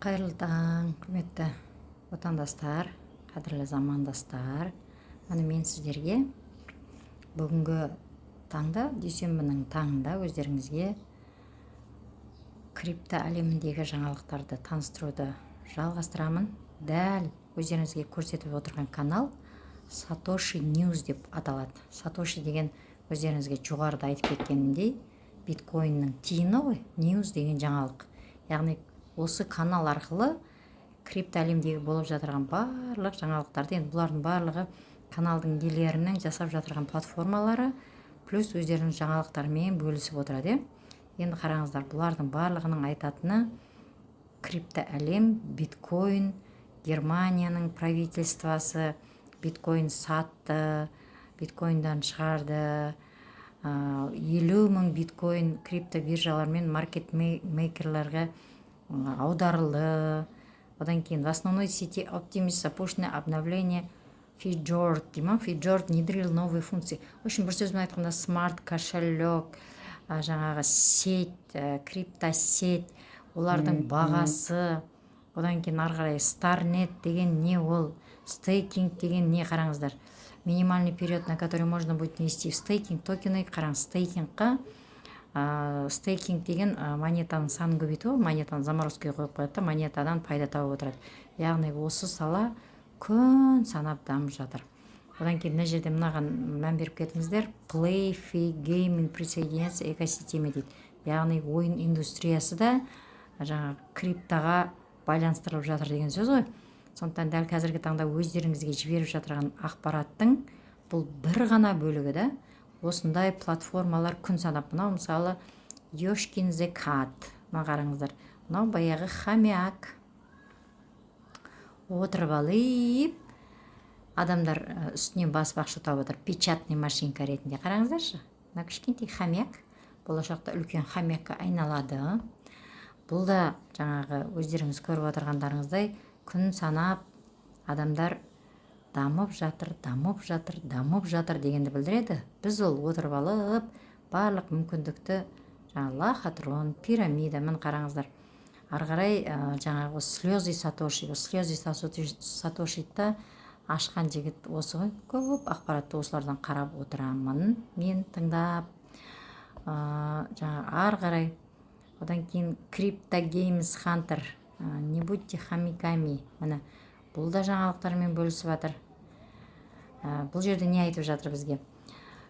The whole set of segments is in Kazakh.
Қайырлы таң, құрметті отандастар, қадірлі замандастар. Міне мен сіздерге бүгінгі таңда, дүйсенбінің таңында өздеріңізге крипто әлеміндегі жаңалықтарды таныстыруды жалғастырамын. Дәл өздеріңізге көрсетіп отырған канал Satoshi News деп аталады. Satoshi деген өздеріңізге жоғарыда айтып кеткенімдей биткоиннің тиыны ғой, News деген жаңалық. Яғни осы канал арқылы крипто әлемдегі болып жатырған барлық жаңалықтарды, енді бұлардың барлығы каналдың иелерінің жасап жатырған платформалары плюс өздерінің жаңалықтарымен бөлісіп отырады. Енді қараңыздар, бұлардың барлығының айтатыны крипто әлем, биткоин, Германияның правительствосы биткоин сатты, биткоиндан шығарды, 50.000 биткоин крипто биржалар мен маркет мейкерлерге аударылды. Одан кейін в основной сети Optimus запущено обновление Fjord. Fjord внедрил новые функции. В общем, бір сөзбен айтқанда смарт кошелек, жаңағы сеть, криптосеть, олардың бағасы. Одан кейін ары қарай Starnet деген не ол, стейкинг деген не, қараңыздар. Минимальный период, на который можно будет внести в стейкинг токены. Қараңыз, стейкингқа стейкинг деген монетаның санын көбейту, монетаны заморозкаға қойып қояды, монетадан пайда тауып отырады. Яғни осы сала күн санап дамып жатыр. Одан кейін мына жерде мынаған мән беріп кетіңіздер. Play Fee Gaming присоединяется экосистеме дейді. Яғни ойын индустриясы да жаңағы криптоға байланыстырылып жатыр деген сөз ғой. Сондықтан дәл қазіргі таңда өздеріңізге жіберіп жатырған ақпараттың бұл бір ғана бөлігі да осындай платформалар күн санап. Мынау мысалы Yoshkin Zekat. Мына қараңыздар. Мынау баяғы хомяк. Отырып алып, адамдар үстінен баспақшы тауып отыр. Печатный машинка ретінде. Қараңыздаршы. Мына кішкентай хомяк болашақта үлкен хомякқа айналады. Бұл да жаңағы өздеріңіз көріп отырғандарыңыздай күн санап адамдар дамып жатыр дегенді білдіреді. Біз ол отырып алып, барлық мүмкіндікті лохотрон, пирамида, мін қараңыздар. Ары қарай жаңағы слезы Сатошиді ашқан жігіт осы ғой. Көп ақпаратты осылардан қарап отырамын, мен тыңдап. Жаңағы ары қарай. Одан кейін Crypto Games Hunter, не будьте хомяками. Міне, бұл да жаңалықтармен бөлісіп жатыр. Бұл жерде не айтып жатыр бізге?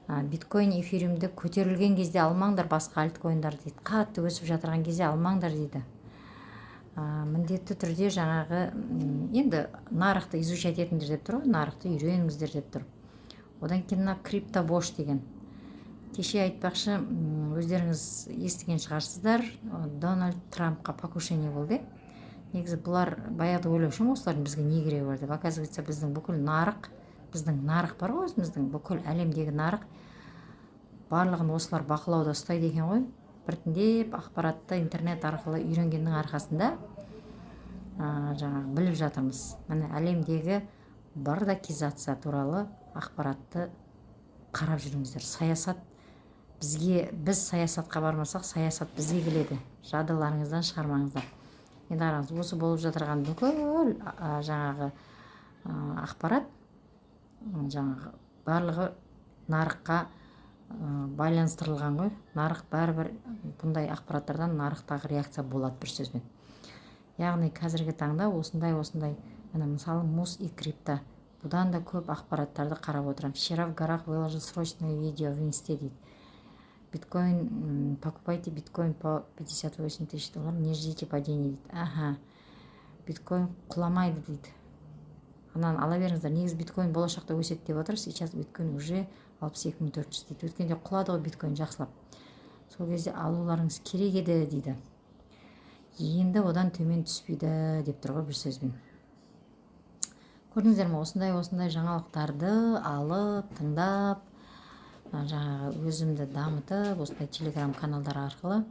Биткоин, эфириумды көтерілген кезде алмаңдар, басқа альткоиндар дейді. Қатты өсіп жатырған кезде алмаңдар дейді. Міндетті түрде жаңағы, енді нарықты изучать етіңдер деп тұр, нарықты үйреніңіздер деп тұр. Одан кейін криптобош деген. Кеше айтпақшы, өздеріңіз естіген шығарсыздар, Дональд Трампқа покушение болды. Негізі бұлар баяғыда ойлаушым, осылардың бізге не керегі бар деп. Оказывается, біздің бүкіл нарық, біздің нарық бар ғой, өзіміздің бүкіл әлемдегі нарық, барлығын осылар бақылауда ұстайды екен ғой. Біртіндеп ақпаратты интернет арқылы үйренгеннің арқасында жаңағы біліп жатырмыз. Міне әлемдегі бардакизация туралы ақпаратты қарап жүріңіздер. Саясат бізге, біз саясатқа бармасақ, саясат бізге келеді. Жадыларыңыздан шығармаңыздар. Енді қараңыз, осы болып жатырған бүкіл жаңағы ақпарат жаңағы барлығы нарыққа байланыстырылған ғой. Нарық бәрібір бұндай ақпараттардан нарықтағы реакция болады, бір сөзбен. Яғни қазіргі таңда осындай, міне мысалы Мус и крипто. Бұдан да көп ақпараттарды қарап отырам. Вчера в горах выложил срочное видео в инсте дейді. Биткоин, покупайте биткоин по 58 тысяч долларов, не ждите падения дейді. Биткоин құламайды дейді. Анан ала беріңіздер. Негіз биткоин болашақта өседі деп отыр. Сейчас биткоин уже 62.400 дейді. Өткенде құлады ғой биткоин жақсылап. Сол кезде алуларыңыз керек еді дейді. Енді одан төмен түспейді деп тұр ғой, бір сөзбен. Көрдіңіздер ме, осындай жаңалықтарды алып, тыңдап, жаңағы өзімді дамытып, осындай телеграм каналдар арқылы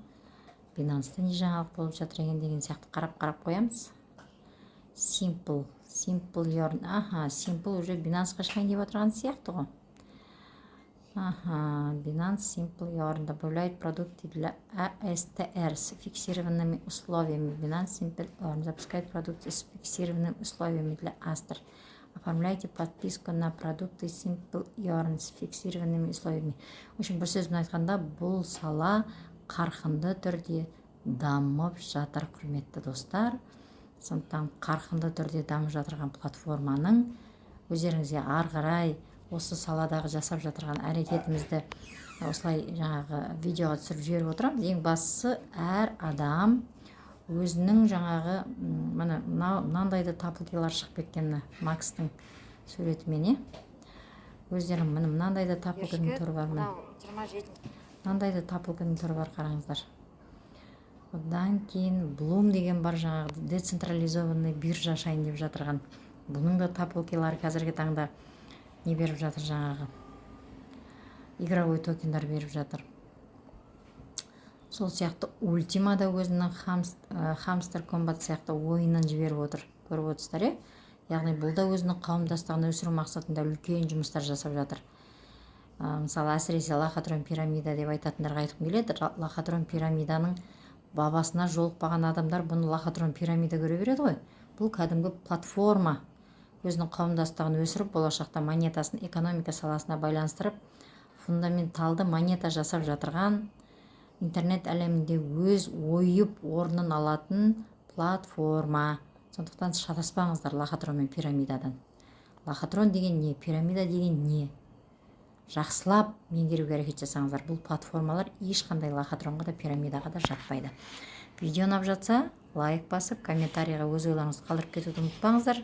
Binance'та не жаңалық болып жатыр екен деген сияқты қарап қоямыз. Simple Yarn. Simple уже Binance'ға шығайын деп отырған сияқты ғой. Binance Simple Yarn добавляет продукты для ASTR с фиксированными условиями. Binance Simple Yarn запускает продукты с фиксированными условиями для Aster. Оформляйте подписку на продукты Simple Yarn с фиксированными условиями. В общем, бір сөзбен айтқанда, бұл сала қарқынды түрде дамып жатыр, құрметті достар. Сондықтан қарқынды түрде дамып жатырған платформаның өздеріңізге ары қарай осы саладағы жасап жатырған әрекетімізді осылай жаңағы видеоға түсіріп жіберіп отырамыз. Ең бастысы, әр адам өзінің жаңағы мынандайды тапылкелар шығып кеткені Макстың суретімен, өздерің мынандайды тапылкенің түрі бар, мынандайды тапылкенің түрі бар, қараңыздар. Одан кейін Bloom деген бар, жаңағы децентрализованный биржа ашайын деп жатырған. Бұның да тапылкелары қазіргі таңда не беріп жатыр, жаңағы игровой токендар беріп жатыр. Сол сияқты Ultima да өзінің Hamster Combat сияқты ойынын жіберіп отыр. Көріп отырсыздар, яғни бұл да өзінің қауымдастығын өсіру мақсатында үлкен жұмыстар жасап жатыр. Мысалы, әсіресе лохотрон пирамида деп айтатындарға айтқым келеді. Лохотрон пирамиданың бабасына жолықпаған адамдар бұны лохотрон пирамида көре береді ғой. Бұл кәдімгі платформа, өзінің қауымдастығын өсіріп, болашақта монетасын экономика саласына байланыстырып, фундаменталды монета жасап жатырған, интернет әлемінде өз ойып орнын алатын платформа. Сондықтан шатаспаңыздар лохотрон мен пирамидадан. Лохотрон деген не, пирамида деген не? Жақсылап меңгеруге әрекет жасаңыздар. Бұл платформалар ешқандай лохотронға да пирамидаға да жатпайды. Видео ұнап жатса, лайк басып, комментарийға өз ойларыңызды қалдырып кетуді ұмытпаңыздар.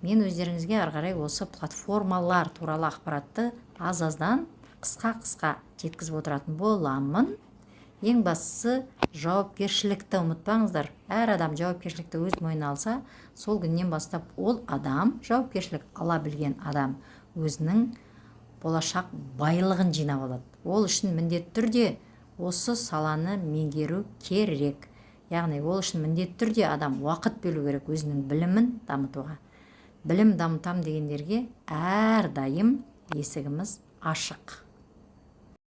Мен өздеріңізге ары қарай осы платформалар туралы ақпаратты аз-аздан қысқа жеткізіп отыратын боламын. Ең бастысы, жауапкершілікті ұмытпаңыздар. Әр адам жауапкершілікті өз мойнына алса, сол күннен бастап ол адам, жауапкершілік ала білген адам, өзінің болашақ байлығын жинап алады. Ол үшін міндетті түрде осы саланы меңгеру керек. Яғни ол үшін міндетті түрде адам уақыт бөлу керек өзінің білімін дамытуға. Білім дамытам дегендерге әрдайым есігіміз ашық.